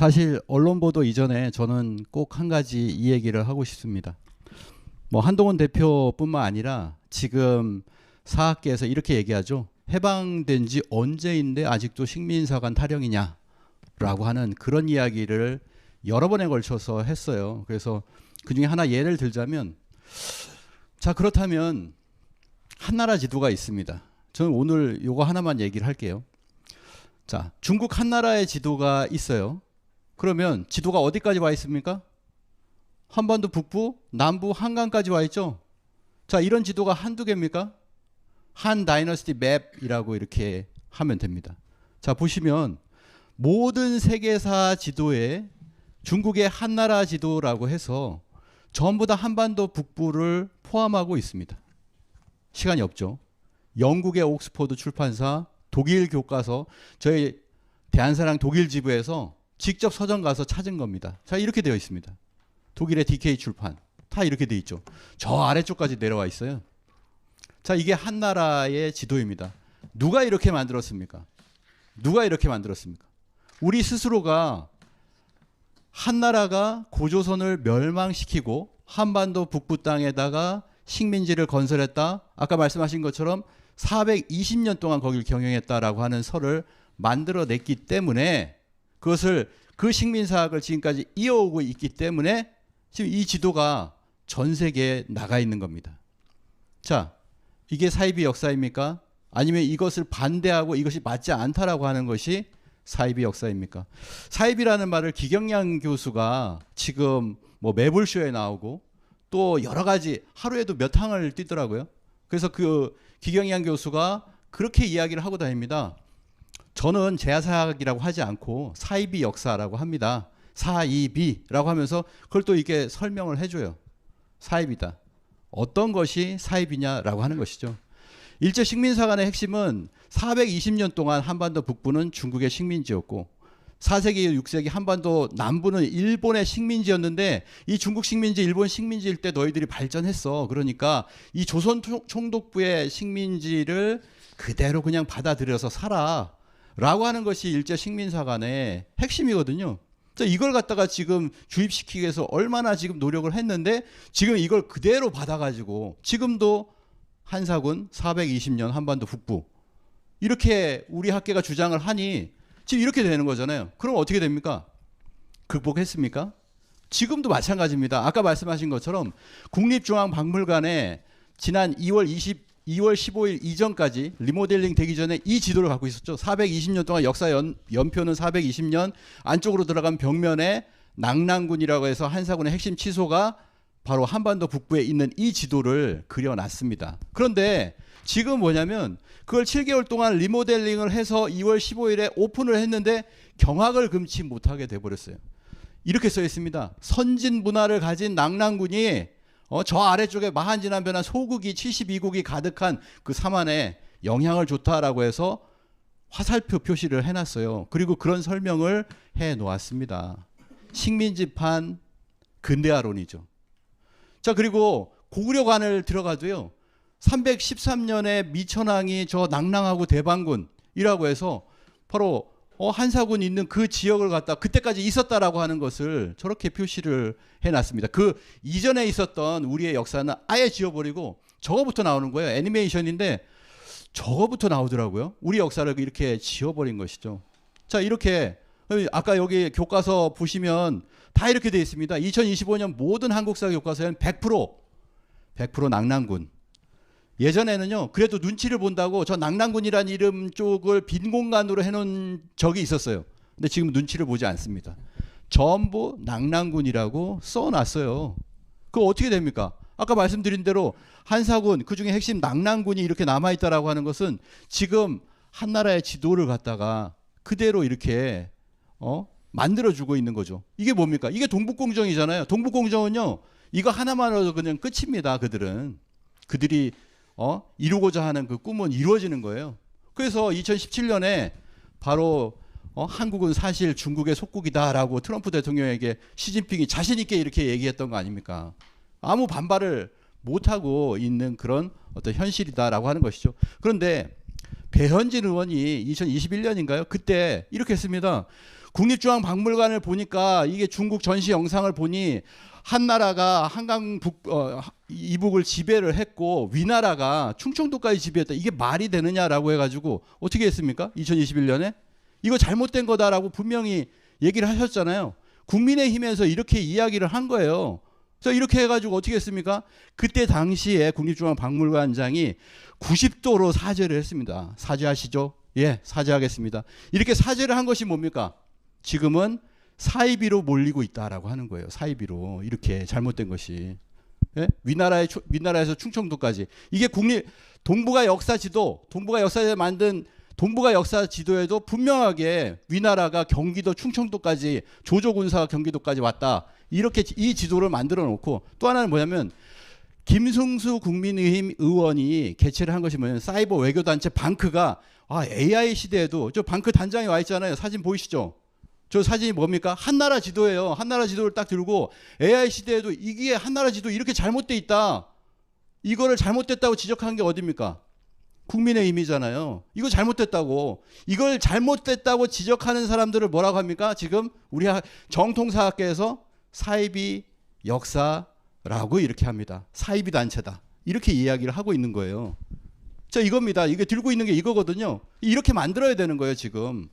사실 언론 보도 이전에 저는 꼭 한 가지 이 얘기를 하고 싶습니다. 뭐 한동훈 대표뿐만 아니라 지금 사학계에서 이렇게 얘기하죠. 해방된 지 언제인데 아직도 식민사관 타령이냐라고 하는 그런 이야기를 여러 번에 걸쳐서 했어요. 그래서 그중에 하나 예를 들자면, 자 그렇다면 한나라 지도가 있습니다. 저는 오늘 요거 하나만 얘기를 할게요. 자, 중국 한나라의 지도가 있어요. 그러면 지도가 어디까지 와 있습니까? 한반도 북부, 남부, 한강까지 와 있죠. 자, 이런 지도가 한두 개입니까? 한 다이너스티 맵이라고 이렇게 하면 됩니다. 자, 보시면 모든 세계사 지도에 중국의 한나라 지도라고 해서 전부 다 한반도 북부를 포함하고 있습니다. 시간이 없죠. 영국의 옥스퍼드 출판사, 독일 교과서, 저희 대한사랑 독일 지부에서 직접 서점 가서 찾은 겁니다. 자, 이렇게 되어 있습니다. 독일의 DK 출판 다 이렇게 되어 있죠. 저 아래쪽까지 내려와 있어요. 자, 이게 한나라의 지도입니다. 누가 이렇게 만들었습니까? 누가 이렇게 만들었습니까? 우리 스스로가 한나라가 고조선을 멸망시키고 한반도 북부 땅에다가 식민지를 건설했다. 아까 말씀하신 것처럼 420년 동안 거길 경영했다라고 하는 설을 만들어냈기 때문에, 그것을 그 식민사학을 지금까지 이어오고 있기 때문에 지금 이 지도가 전 세계에 나가 있는 겁니다. 자, 이게 사이비 역사입니까? 아니면 이것을 반대하고 이것이 맞지 않다라고 하는 것이 사이비 역사입니까? 사이비라는 말을 기경양 교수가 지금 뭐 매불쇼에 나오고 또 여러 가지 하루에도 몇 항을 뛰더라고요. 그래서 그 기경양 교수가 그렇게 이야기를 하고 다닙니다. 저는 제야사학이라고 하지 않고 사이비 역사라고 합니다. 사이비라고 하면서 그걸 또 이렇게 설명을 해줘요. 사이비다. 어떤 것이 사이비냐라고 하는 것이죠. 일제 식민사관의 핵심은 420년 동안 한반도 북부는 중국의 식민지였고 4세기, 6세기 한반도 남부는 일본의 식민지였는데, 이 중국 식민지, 일본 식민지일 때 너희들이 발전했어. 그러니까 이 조선 총독부의 식민지를 그대로 그냥 받아들여서 살아. 라고 하는 것이 일제 식민사관의 핵심이거든요. 이걸 갖다가 지금 주입시키기 위해서 얼마나 지금 노력을 했는데, 지금 이걸 그대로 받아가지고 지금도 한사군 420년 한반도 북부 이렇게 우리 학계가 주장을 하니 지금 이렇게 되는 거잖아요. 그럼 어떻게 됩니까? 극복했습니까? 지금도 마찬가지입니다. 아까 말씀하신 것처럼 국립중앙박물관에 지난 2월 15일 이전까지 리모델링 되기 전에 이 지도를 갖고 있었죠. 420년 동안 역사 연표는 420년, 안쪽으로 들어간 벽면에 낙랑군이라고 해서 한사군의 핵심 치소가 바로 한반도 북부에 있는 이 지도를 그려놨습니다. 그런데 지금 뭐냐면 그걸 7개월 동안 리모델링을 해서 2월 15일에 오픈을 했는데 경악을 금치 못하게 돼버렸어요. 이렇게 써 있습니다. 선진 문화를 가진 낙랑군이 저 아래쪽에 마한진한변한 소국이 72국이 가득한 그 삼안에 영향을 줬다라고 해서 화살표 표시를 해놨어요. 그리고 그런 설명을 해놓았습니다. 식민지판 근대화론이죠. 자, 그리고 고구려관을 들어가도요, 313년에 미천왕이 저 낙랑하고 대방군이라고 해서 바로 한사군 있는 그 지역을 갖다 그때까지 있었다라고 하는 것을 저렇게 표시를 해놨습니다. 그 이전에 있었던 우리의 역사는 아예 지워버리고 저거부터 나오는 거예요. 애니메이션인데 저거부터 나오더라고요. 우리 역사를 이렇게 지워버린 것이죠. 자, 이렇게 아까 여기 교과서 보시면 다 이렇게 되어 있습니다. 2025년 모든 한국사 교과서에는 100% 낙랑군. 예전에는요, 그래도 눈치를 본다고 저 낙랑군이라는 이름 쪽을 빈 공간으로 해놓은 적이 있었어요. 근데 지금 눈치를 보지 않습니다. 전부 낙랑군이라고 써놨어요. 그거 어떻게 됩니까? 아까 말씀드린 대로 한사군, 그중에 핵심 낙랑군이 이렇게 남아있다라고 하는 것은 지금 한나라의 지도를 갖다가 그대로 이렇게 만들어주고 있는 거죠. 이게 뭡니까? 이게 동북공정이잖아요. 동북공정은요, 이거 하나만으로도 그냥 끝입니다. 그들이 이루고자 하는 그 꿈은 이루어지는 거예요. 그래서 2017년에 바로 한국은 사실 중국의 속국이다라고 트럼프 대통령에게 시진핑이 자신 있게 이렇게 얘기했던 거 아닙니까? 아무 반발을 못하고 있는 그런 어떤 현실이다라고 하는 것이죠. 그런데 배현진 의원이 2021년인가요? 그때 이렇게 했습니다. 국립중앙박물관을 보니까 이게 중국 전시 영상을 보니 한 나라가 한강 이북을 지배를 했고 위나라가 충청도까지 지배했다. 이게 말이 되느냐라고 해가지고 어떻게 했습니까? 2021년에 이거 잘못된 거다라고 분명히 얘기를 하셨잖아요. 국민의힘에서 이렇게 이야기를 한 거예요. 그래서 이렇게 해가지고 어떻게 했습니까? 그때 당시에 국립중앙박물관장이 90도로 사죄를 했습니다. 사죄하시죠? 예, 사죄하겠습니다. 이렇게 사죄를 한 것이 뭡니까? 지금은 사이비로 몰리고 있다라고 하는 거예요. 사이비로 이렇게 잘못된 것이. 예? 위나라에서 충청도까지. 이게 동북아 역사 지도, 동북아 역사에 만든 동북아 역사 지도에도 분명하게 위나라가 경기도 충청도까지 조조군사가 경기도까지 왔다. 이렇게 이 지도를 만들어 놓고 또 하나는 뭐냐면 김승수 국민의힘 의원이 개최를 한 것이 뭐냐면 사이버 외교단체 방크가 AI 시대에도 저 방크 단장이 와 있잖아요. 사진 보이시죠? 저 사진이 뭡니까? 한나라 지도예요. 한나라 지도를 딱 들고 AI 시대에도 이게 한나라 지도 이렇게 잘못돼 있다. 이거를 잘못됐다고 지적한 게 어딥니까? 국민의힘이잖아요. 이거 잘못됐다고. 이걸 잘못됐다고 지적하는 사람들을 뭐라고 합니까? 지금 우리 정통사학계에서 사이비 역사라고 이렇게 합니다. 사이비 단체다. 이렇게 이야기를 하고 있는 거예요. 자, 이겁니다. 이게 들고 있는 게 이거거든요. 이렇게 만들어야 되는 거예요, 지금.